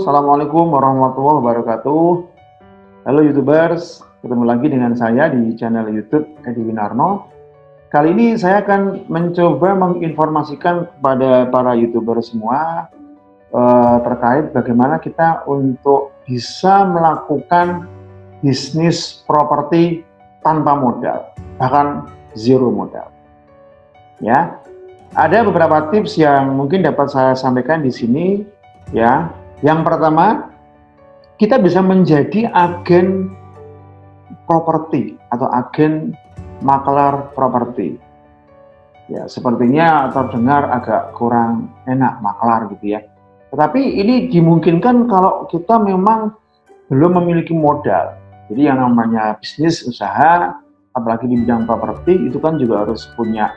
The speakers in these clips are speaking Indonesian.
Assalamualaikum warahmatullahi wabarakatuh. Halo YouTubers, ketemu lagi dengan saya di channel YouTube Edi Winarno. Kali ini saya akan mencoba menginformasikan kepada para YouTuber semua terkait bagaimana kita untuk bisa melakukan bisnis properti tanpa modal, bahkan zero modal. Ya, ada beberapa tips yang mungkin dapat saya sampaikan di sini. Ya, yang pertama, kita bisa menjadi agen properti atau agen maklar properti. Ya, sepertinya terdengar agak kurang enak maklar gitu ya. Tetapi ini dimungkinkan kalau kita memang belum memiliki modal. Jadi yang namanya bisnis usaha, apalagi di bidang properti, itu kan juga harus punya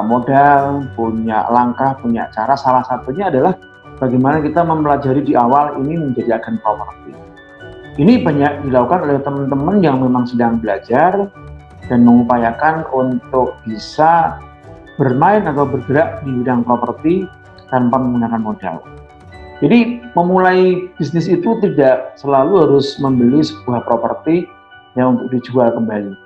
modal, punya langkah, punya cara. Salah satunya adalah bagaimana kita mempelajari di awal ini menjadi agen properti. Ini banyak dilakukan oleh teman-teman yang memang sedang belajar dan mengupayakan untuk bisa bermain atau bergerak di bidang properti tanpa menggunakan modal. Jadi memulai bisnis itu tidak selalu harus membeli sebuah properti yang untuk dijual kembali.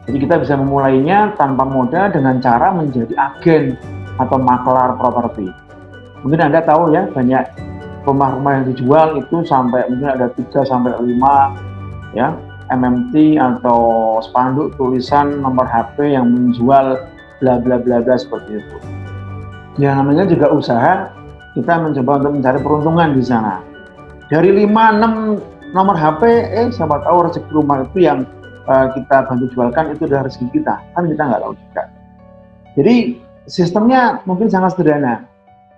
Jadi kita bisa memulainya tanpa modal dengan cara menjadi agen atau maklar properti. Mungkin Anda tahu ya, banyak rumah-rumah yang dijual itu sampai mungkin ada 3 sampai 5 ya, MMT atau spanduk tulisan nomor HP yang menjual bla bla bla bla seperti itu. Ya namanya juga usaha, kita mencoba untuk mencari peruntungan di sana. Dari 5-6 nomor HP, siapa tahu rezeki rumah itu yang kita bantu jualkan itu adalah rezeki kita, kan kita nggak tahu juga. Jadi sistemnya mungkin sangat sederhana,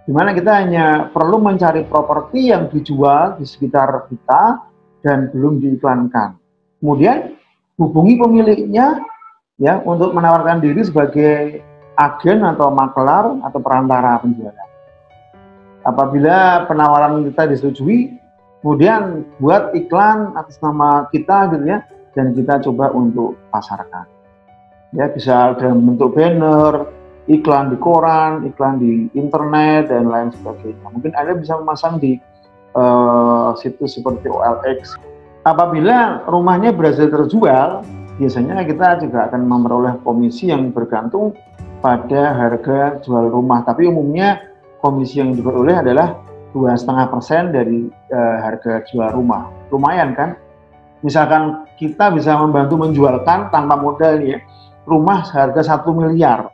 di mana kita hanya perlu mencari properti yang dijual di sekitar kita dan belum diiklankan. Kemudian hubungi pemiliknya ya untuk menawarkan diri sebagai agen atau maklar atau perantara penjualan. Apabila penawaran kita disetujui, kemudian buat iklan atas nama kita gitu ya, dan kita coba untuk pasarkan. Ya, bisa dalam bentuk banner, iklan di koran, iklan di internet, dan lain sebagainya. Mungkin Anda bisa memasang di situs seperti OLX. Apabila rumahnya berhasil terjual, biasanya kita juga akan memperoleh komisi yang bergantung pada harga jual rumah. Tapi umumnya komisi yang diperoleh adalah 2,5% dari harga jual rumah. Lumayan kan? Misalkan kita bisa membantu menjualkan tanpa modal ya, rumah harga 1 miliar.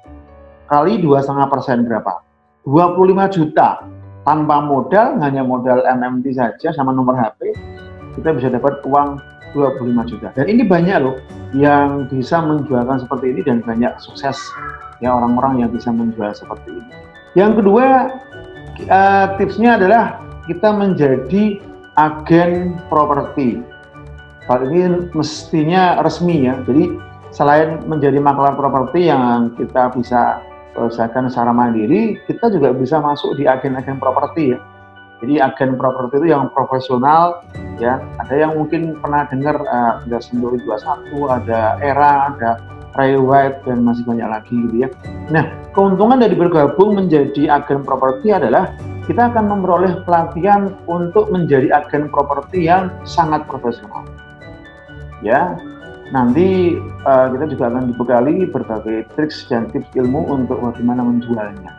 Kali 2,5% berapa? 25 juta. Tanpa modal, hanya modal MMT saja sama nomor HP, kita bisa dapat uang 25 juta. Dan ini banyak loh yang bisa menjualkan seperti ini dan banyak sukses ya orang-orang yang bisa menjual seperti ini. Yang kedua, tipsnya adalah kita menjadi agen properti. Hal ini mestinya resmi ya. Jadi selain menjadi maklar properti yang kita bisa usahakan secara mandiri, kita juga bisa masuk di agen-agen properti ya. Jadi agen properti itu yang profesional ya. Ada yang mungkin pernah dengar ada Senduri 21, ada Era, ada Ray White, dan masih banyak lagi gitu ya. Nah, keuntungan dari bergabung menjadi agen properti adalah kita akan memperoleh pelatihan untuk menjadi agen properti yang sangat profesional. Ya, nanti kita juga akan dibekali berbagai triks dan tips ilmu untuk bagaimana menjualnya.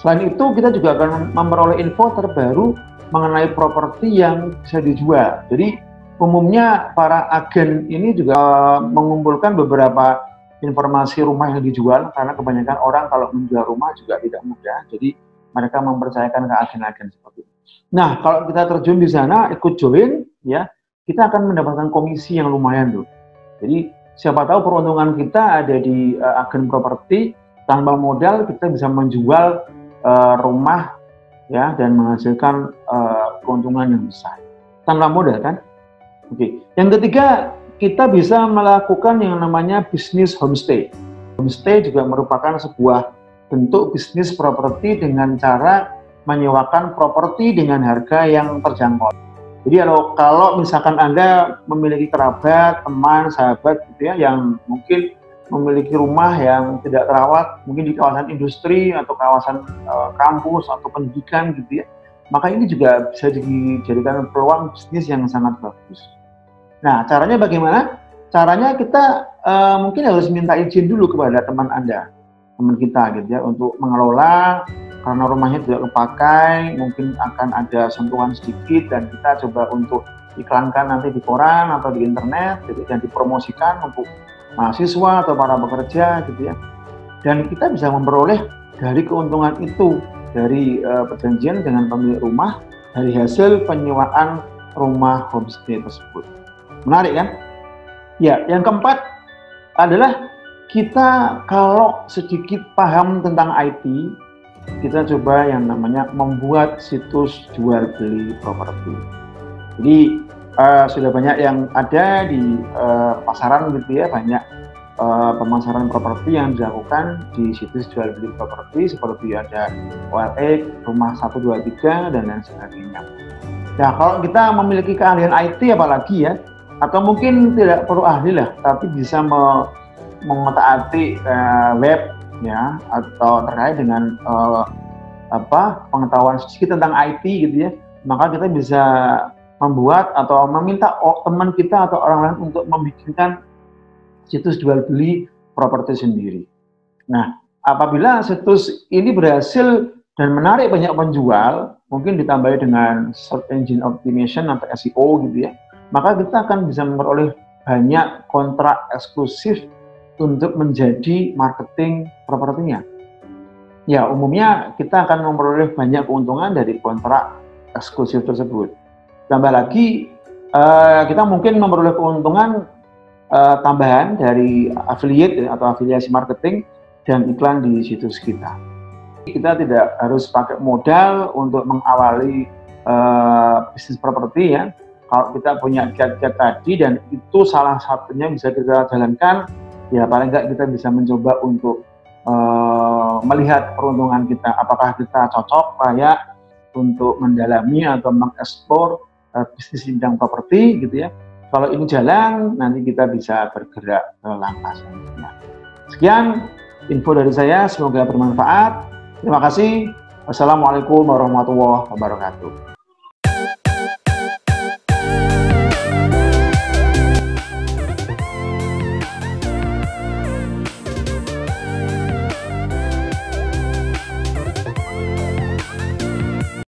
Selain itu, kita juga akan memperoleh info terbaru mengenai properti yang bisa dijual. Jadi umumnya para agen ini juga mengumpulkan beberapa informasi rumah yang dijual, karena kebanyakan orang kalau menjual rumah juga tidak mudah. Jadi mereka mempercayakan ke agen-agen seperti itu. Nah, kalau kita terjun di sana, ikut join ya, kita akan mendapatkan komisi yang lumayan tuh. Jadi siapa tahu peruntungan kita ada di agen properti, tanpa modal kita bisa menjual rumah ya dan menghasilkan keuntungan yang besar tanpa modal kan. Oke. Yang ketiga, kita bisa melakukan yang namanya bisnis homestay. Homestay juga merupakan sebuah bentuk bisnis properti dengan cara menyewakan properti dengan harga yang terjangkau. Jadi kalau misalkan Anda memiliki kerabat, teman, sahabat gitu ya, yang mungkin memiliki rumah yang tidak terawat, mungkin di kawasan industri atau kawasan kampus atau pendidikan gitu ya, maka ini juga bisa dijadikan peluang bisnis yang sangat bagus. Nah, caranya bagaimana? Caranya kita mungkin harus minta izin dulu kepada teman Anda, teman kita gitu ya, untuk mengelola, karena rumahnya tidak kepakai, mungkin akan ada sentuhan sedikit, dan kita coba untuk iklankan nanti di koran atau di internet gitu, dan dipromosikan untuk mahasiswa atau para pekerja gitu ya. Dan kita bisa memperoleh dari keuntungan itu, dari perjanjian dengan pemilik rumah, dari hasil penyewaan rumah homestay tersebut. Menarik kan? Ya, yang keempat adalah kita kalau sedikit paham tentang IT, kita coba yang namanya membuat situs jual beli properti. Jadi sudah banyak yang ada di pasaran gitu ya, banyak pemasaran properti yang dilakukan di situs jual beli properti seperti ada OLX, Rumah 123 dan lain sebagainya. Nah, kalau kita memiliki keahlian IT apalagi ya, atau mungkin tidak perlu ahli lah, tapi bisa mengotak-atik web ya, atau terkait dengan pengetahuan sedikit tentang IT gitu ya, maka kita bisa membuat atau meminta teman kita atau orang lain untuk membikinkan situs jual beli properti sendiri. Nah, apabila situs ini berhasil dan menarik banyak penjual, mungkin ditambah dengan search engine optimization atau SEO gitu ya, maka kita akan bisa memperoleh banyak kontrak eksklusif untuk menjadi marketing propertinya. Ya, umumnya kita akan memperoleh banyak keuntungan dari kontrak eksklusif tersebut. Tambah lagi, kita mungkin memperoleh keuntungan tambahan dari affiliate atau afiliasi marketing dan iklan di situs kita. Kita tidak harus pakai modal untuk mengawali bisnis properti ya. Kalau kita punya kiat-kiat tadi dan itu salah satunya bisa kita jalankan, ya paling nggak kita bisa mencoba untuk melihat peruntungan kita, apakah kita cocok, layak untuk mendalami atau mengeksplor bisnis di bidang properti gitu ya. Kalau ini jalan, nanti kita bisa bergerak ke langkah selanjutnya. Sekian info dari saya, semoga bermanfaat. Terima kasih. Wassalamualaikum warahmatullahi wabarakatuh.